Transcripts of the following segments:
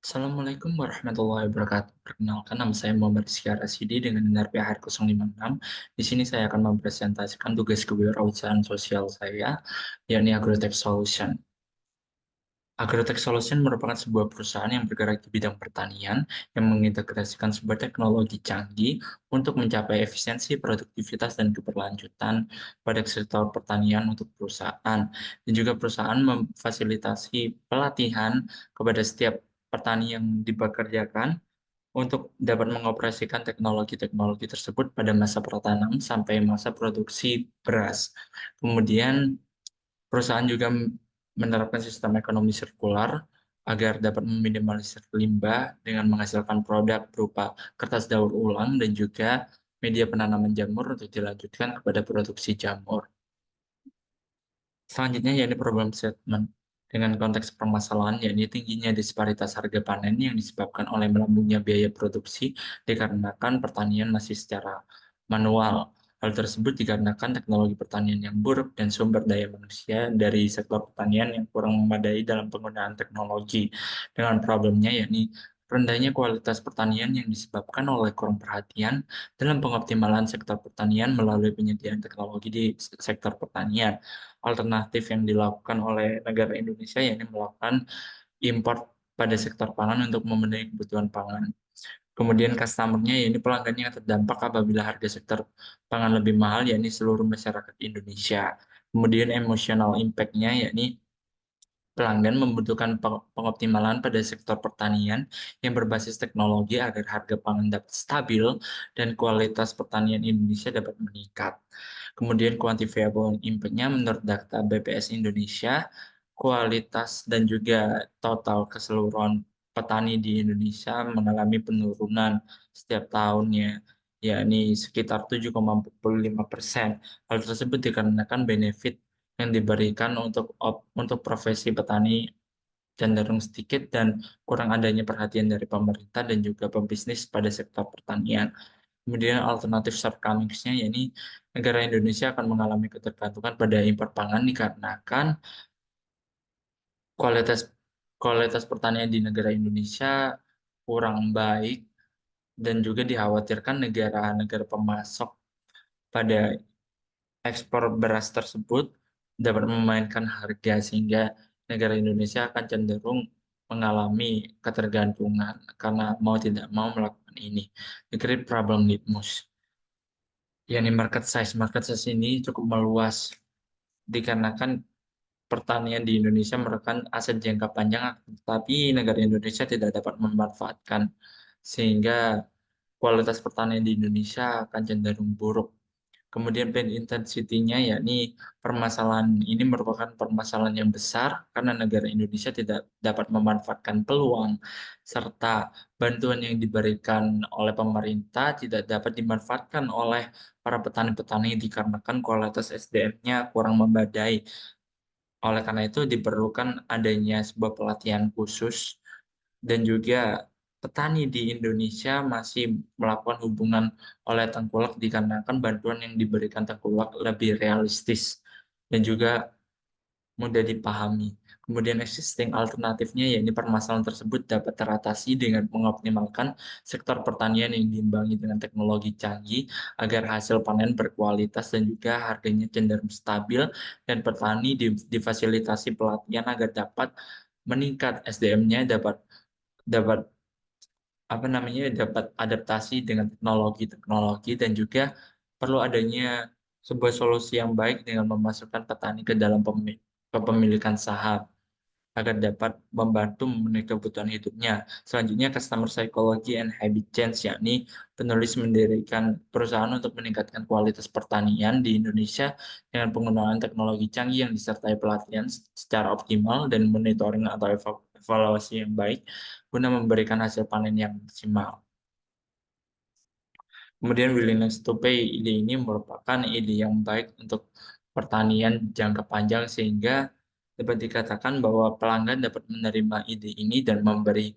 Assalamualaikum warahmatullahi wabarakatuh. Perkenalkan, nama saya Muhammad Rizky Rasidi dengan NIR PHR 056. Di sini saya akan mempresentasikan tugas kewirausahaan sosial saya, yakni Agrotech Solution. Agrotech Solution merupakan sebuah perusahaan yang bergerak di bidang pertanian yang mengintegrasikan sebuah teknologi canggih untuk mencapai efisiensi, produktivitas, dan keberlanjutan pada sektor pertanian untuk perusahaan. Dan juga perusahaan memfasilitasi pelatihan kepada setiap petani yang dipekerjakan untuk dapat mengoperasikan teknologi-teknologi tersebut pada masa pratanam sampai masa produksi beras. Kemudian perusahaan juga menerapkan sistem ekonomi sirkular agar dapat meminimalisir limbah dengan menghasilkan produk berupa kertas daur ulang dan juga media penanaman jamur untuk dilanjutkan kepada produksi jamur. Selanjutnya yakni problem statement. Dengan konteks permasalahan yakni tingginya disparitas harga panen yang disebabkan oleh melambungnya biaya produksi dikarenakan pertanian masih secara manual. Hal tersebut dikarenakan teknologi pertanian yang buruk dan sumber daya manusia dari sektor pertanian yang kurang memadai dalam penggunaan teknologi. Dengan problemnya yakni rendahnya kualitas pertanian yang disebabkan oleh kurang perhatian dalam pengoptimalan sektor pertanian melalui penyediaan teknologi di sektor pertanian. Alternatif yang dilakukan oleh negara Indonesia yakni melakukan import pada sektor pangan untuk memenuhi kebutuhan pangan. Kemudian customer-nya yakni pelanggan yang terdampak apabila harga sektor pangan lebih mahal yakni seluruh masyarakat Indonesia. Kemudian emotional impact-nya yakni pelanggan membutuhkan pengoptimalan pada sektor pertanian yang berbasis teknologi agar harga pangan dapat stabil dan kualitas pertanian Indonesia dapat meningkat. Kemudian quantifiable impact-nya menurut data BPS Indonesia, kualitas dan juga total keseluruhan petani di Indonesia mengalami penurunan setiap tahunnya, yakni sekitar 7,45%. Hal tersebut dikarenakan benefit yang diberikan untuk profesi petani cenderung sedikit dan kurang adanya perhatian dari pemerintah dan juga pebisnis pada sektor pertanian. Kemudian alternatif shortcomings-nya yakni negara Indonesia akan mengalami ketergantungan pada impor pangan dikarenakan kualitas kualitas pertanian di negara Indonesia kurang baik dan juga dikhawatirkan negara-negara pemasok pada ekspor beras tersebut dapat memainkan harga sehingga negara Indonesia akan cenderung mengalami ketergantungan karena mau tidak mau melakukan ini. The great problem litmus, yakni market size. Market size ini cukup meluas dikarenakan pertanian di Indonesia merupakan aset jangka panjang, tapi negara Indonesia tidak dapat memanfaatkan sehingga kualitas pertanian di Indonesia akan cenderung buruk. Kemudian pain intensity-nya yakni permasalahan ini merupakan permasalahan yang besar karena negara Indonesia tidak dapat memanfaatkan peluang serta bantuan yang diberikan oleh pemerintah tidak dapat dimanfaatkan oleh para petani-petani dikarenakan kualitas SDM-nya kurang memadai. Oleh karena itu diperlukan adanya sebuah pelatihan khusus dan juga petani di Indonesia masih melakukan hubungan oleh tengkulak dikarenakan bantuan yang diberikan tengkulak lebih realistis dan juga mudah dipahami. Kemudian existing alternatifnya yakni permasalahan tersebut dapat teratasi dengan mengoptimalkan sektor pertanian yang diimbangi dengan teknologi canggih agar hasil panen berkualitas dan juga harganya cenderung stabil dan petani difasilitasi pelatihan agar dapat meningkat SDM-nya dapat dapat dapat adaptasi dengan teknologi-teknologi dan juga perlu adanya sebuah solusi yang baik dengan memasukkan petani ke dalam kepemilikan saham agar dapat membantu memenuhi kebutuhan hidupnya. Selanjutnya, customer psychology and habit change, yakni penulis mendirikan perusahaan untuk meningkatkan kualitas pertanian di Indonesia dengan penggunaan teknologi canggih yang disertai pelatihan secara optimal dan monitoring atau evaluasi yang baik guna memberikan hasil panen yang maksimal. Kemudian willingness to pay, ide ini merupakan ide yang baik untuk pertanian jangka panjang sehingga dapat dikatakan bahwa pelanggan dapat menerima ide ini dan memberi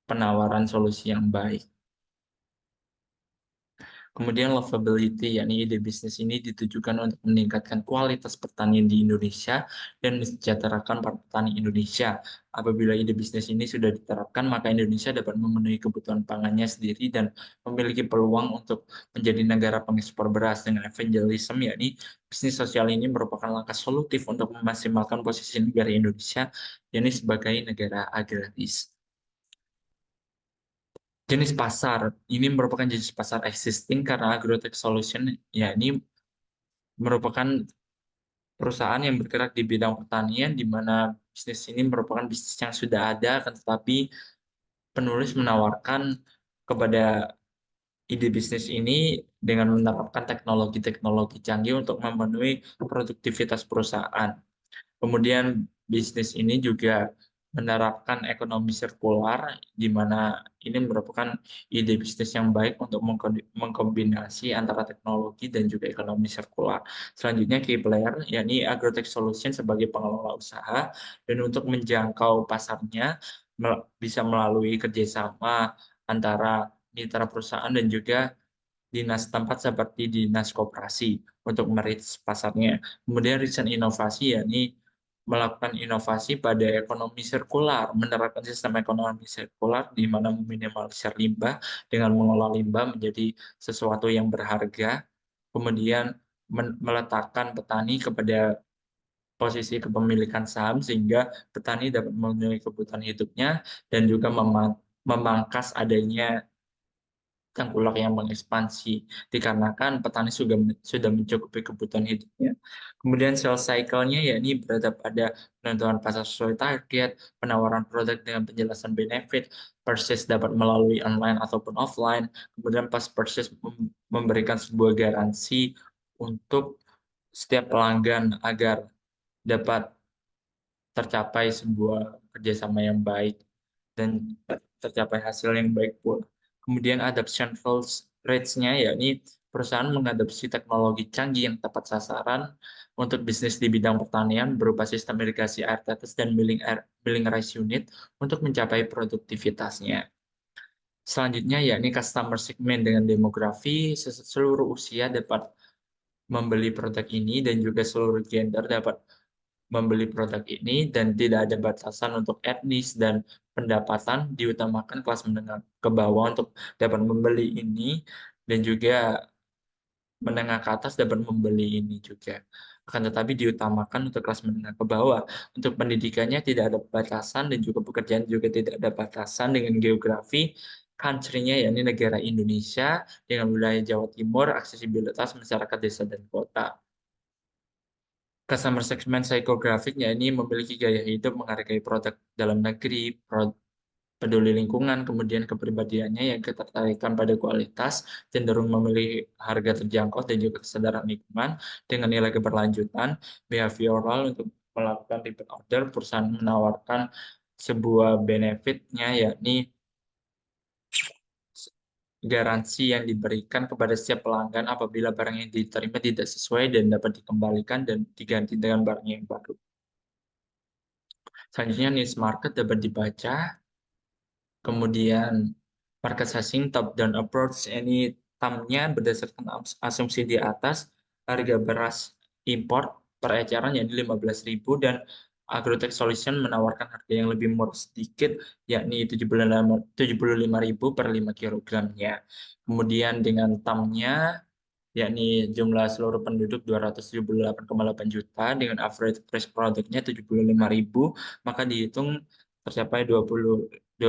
penawaran solusi yang baik. Kemudian lovability, yakni ide bisnis ini ditujukan untuk meningkatkan kualitas pertanian di Indonesia dan mensejahterakan para petani Indonesia. Apabila ide bisnis ini sudah diterapkan, maka Indonesia dapat memenuhi kebutuhan pangannya sendiri dan memiliki peluang untuk menjadi negara pengekspor beras. Dengan evangelism, yakni bisnis sosial ini merupakan langkah solutif untuk memaksimalkan posisi negara Indonesia, yakni sebagai negara agraris. Jenis pasar ini merupakan jenis pasar existing karena Agrotech Solution yakni merupakan perusahaan yang bergerak di bidang pertanian, di mana bisnis ini merupakan bisnis yang sudah ada, akan tetapi penulis menawarkan kepada ide bisnis ini dengan menerapkan teknologi-teknologi canggih untuk memenuhi produktivitas perusahaan. Kemudian bisnis ini juga menerapkan ekonomi sirkular, di mana ini merupakan ide bisnis yang baik untuk mengkombinasi antara teknologi dan juga ekonomi sirkular. Selanjutnya key player, yakni Agrotech Solution sebagai pengelola usaha, dan untuk menjangkau pasarnya bisa melalui kerjasama antara mitra perusahaan dan juga dinas tempat seperti dinas koperasi untuk mereach pasarnya. Kemudian riset inovasi, yakni melakukan inovasi pada ekonomi sirkular, menerapkan sistem ekonomi sirkular di mana meminimalisir limbah dengan mengolah limbah menjadi sesuatu yang berharga, kemudian meletakkan petani kepada posisi kepemilikan saham sehingga petani dapat memenuhi kebutuhan hidupnya dan juga memangkas adanya tengkulak yang mengekspansi dikarenakan petani sudah mencukupi kebutuhan hidupnya. Kemudian sales cycle-nya yakni berada pada penentuan pasar sesuai target, penawaran produk dengan penjelasan benefit, purchase dapat melalui online ataupun offline, kemudian pas purchase memberikan sebuah garansi untuk setiap pelanggan agar dapat tercapai sebuah kerjasama yang baik dan tercapai hasil yang baik pula. Kemudian adoption rates-nya, yakni perusahaan mengadopsi teknologi canggih yang tepat sasaran untuk bisnis di bidang pertanian berupa sistem irigasi air tetes dan milling rice unit untuk mencapai produktivitasnya. Selanjutnya yakni customer segment dengan demografi, seluruh usia dapat membeli produk ini dan juga seluruh gender dapat membeli produk ini dan tidak ada batasan untuk etnis dan pendapatan, diutamakan kelas menengah ke bawah untuk dapat membeli ini dan juga menengah ke atas dapat membeli ini juga. Akan tetapi diutamakan untuk kelas menengah ke bawah. Untuk pendidikannya tidak ada batasan dan juga pekerjaan juga tidak ada batasan dengan geografi country-nya yakni negara Indonesia dengan wilayah Jawa Timur, aksesibilitas masyarakat desa dan kota. Customer segment psikografiknya ini memiliki gaya hidup menghargai produk dalam negeri, peduli lingkungan, kemudian kepribadiannya yang ketertarikan pada kualitas, cenderung memilih harga terjangkau dan juga kesadaran lingkungan dengan nilai keberlanjutan, behavioral untuk melakukan repeat order, perusahaan menawarkan sebuah benefitnya yakni garansi yang diberikan kepada setiap pelanggan apabila barang yang diterima tidak sesuai dan dapat dikembalikan dan diganti dengan barang yang baru. Selanjutnya niche market dapat dibaca, kemudian market sizing top-down approach, ini TAM-nya berdasarkan asumsi di atas, harga beras impor per eceran yakni 15.000 dan Agrotech Solution menawarkan harga yang lebih murah sedikit yakni 75.000 per 5 kilogramnya. Kemudian dengan TAM-nya yakni jumlah seluruh penduduk 278,8 juta dengan average price produknya 75.000, maka dihitung tercapai 20.910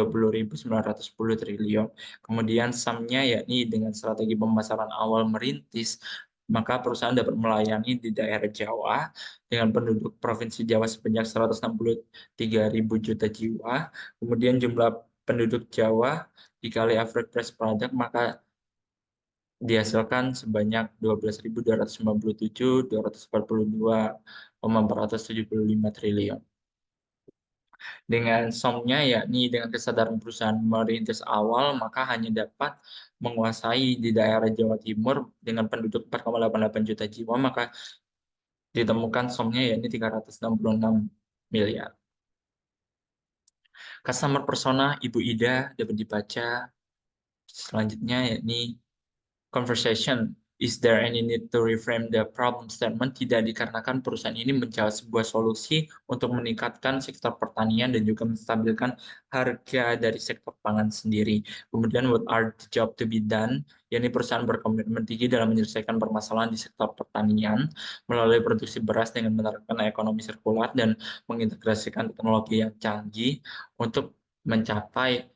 triliun. Kemudian SAM-nya yakni dengan strategi pemasaran awal merintis, maka perusahaan dapat melayani di daerah Jawa dengan penduduk Provinsi Jawa sebanyak 163.000 juta jiwa. Kemudian jumlah penduduk Jawa dikali average price product, maka dihasilkan sebanyak 12.297.242,475 triliun. Dengan SOM-nya yakni dengan kesadaran perusahaan merintis awal, maka hanya dapat menguasai di daerah Jawa Timur dengan penduduk 4,88 juta jiwa, maka ditemukan SOM-nya yakni 366 miliar. Customer persona Ibu Ida dapat dibaca selanjutnya yakni conversation. Is there any need to reframe the problem statement? Tidak dikarenakan perusahaan ini mencari sebuah solusi untuk meningkatkan sektor pertanian dan juga menstabilkan harga dari sektor pangan sendiri. Kemudian what are the job to be done? Yakni perusahaan berkomitmen tinggi dalam menyelesaikan permasalahan di sektor pertanian melalui produksi beras dengan menerapkan ekonomi sirkular dan mengintegrasikan teknologi yang canggih untuk mencapai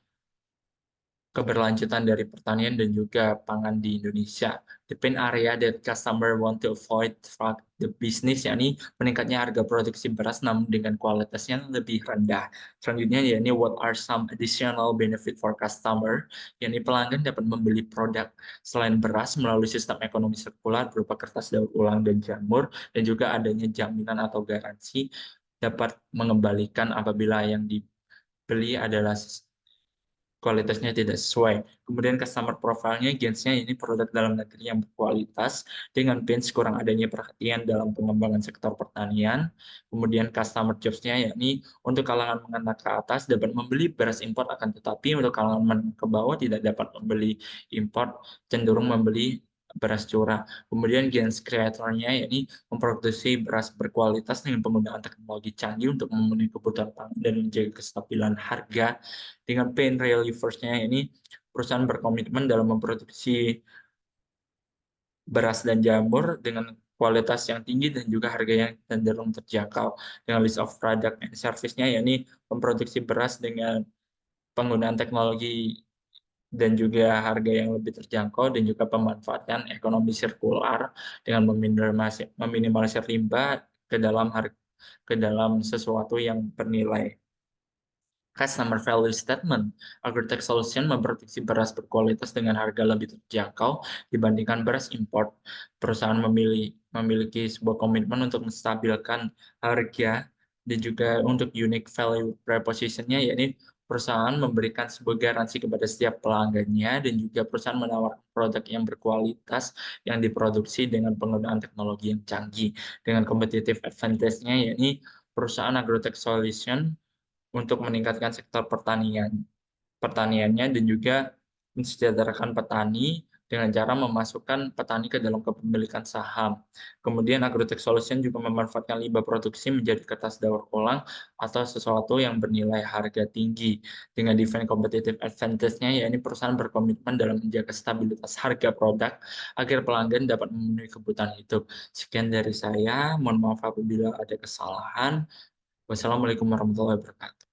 keberlanjutan dari pertanian dan juga pangan di Indonesia. The pain area that customer want to avoid from the business, yakni meningkatnya harga produksi beras namun dengan kualitasnya lebih rendah. Selanjutnya yakni what are some additional benefit for customer, yakni pelanggan dapat membeli produk selain beras melalui sistem ekonomi sirkular berupa kertas daur ulang dan jamur, dan juga adanya jaminan atau garansi dapat mengembalikan apabila yang dibeli adalah kualitasnya tidak sesuai. Kemudian customer profile-nya, Gens-nya ini produk dalam negeri yang berkualitas dengan bench kurang adanya perhatian dalam pengembangan sektor pertanian. Kemudian customer jobs-nya yakni untuk kalangan menengah ke atas dapat membeli beras impor, akan tetapi untuk kalangan menengah ke bawah tidak dapat membeli impor, cenderung membeli beras curah. Kemudian gens creator-nya yakni memproduksi beras berkualitas dengan penggunaan teknologi canggih untuk memenuhi kebutuhan pangan dan menjaga kestabilan harga. Dengan pain relievers-nya ini perusahaan berkomitmen dalam memproduksi beras dan jamur dengan kualitas yang tinggi dan juga harga yang cenderung terjangkau. Dengan list of product and service-nya yakni memproduksi beras dengan penggunaan teknologi dan juga harga yang lebih terjangkau dan juga pemanfaatan ekonomi sirkular dengan meminimalisir limbah ke dalam sesuatu yang bernilai. Customer value statement, Agrotech Solution memproduksi beras berkualitas dengan harga lebih terjangkau dibandingkan beras import. Perusahaan memiliki sebuah komitmen untuk menstabilkan harga dan juga untuk unique value proposition-nya, yakni perusahaan memberikan sebuah garansi kepada setiap pelanggannya dan juga perusahaan menawarkan produk yang berkualitas yang diproduksi dengan penggunaan teknologi yang canggih. Dengan competitive advantage-nya, yakni perusahaan Agrotech Solution untuk meningkatkan sektor pertaniannya dan juga mensejahterakan petani dengan cara memasukkan petani ke dalam kepemilikan saham. Kemudian Agrotech Solution juga memanfaatkan limbah produksi menjadi kertas daur ulang atau sesuatu yang bernilai harga tinggi. Dengan define competitive advantage-nya, yakni perusahaan berkomitmen dalam menjaga stabilitas harga produk agar pelanggan dapat memenuhi kebutuhan hidup. Sekian dari saya, mohon maaf apabila ada kesalahan. Wassalamualaikum warahmatullahi wabarakatuh.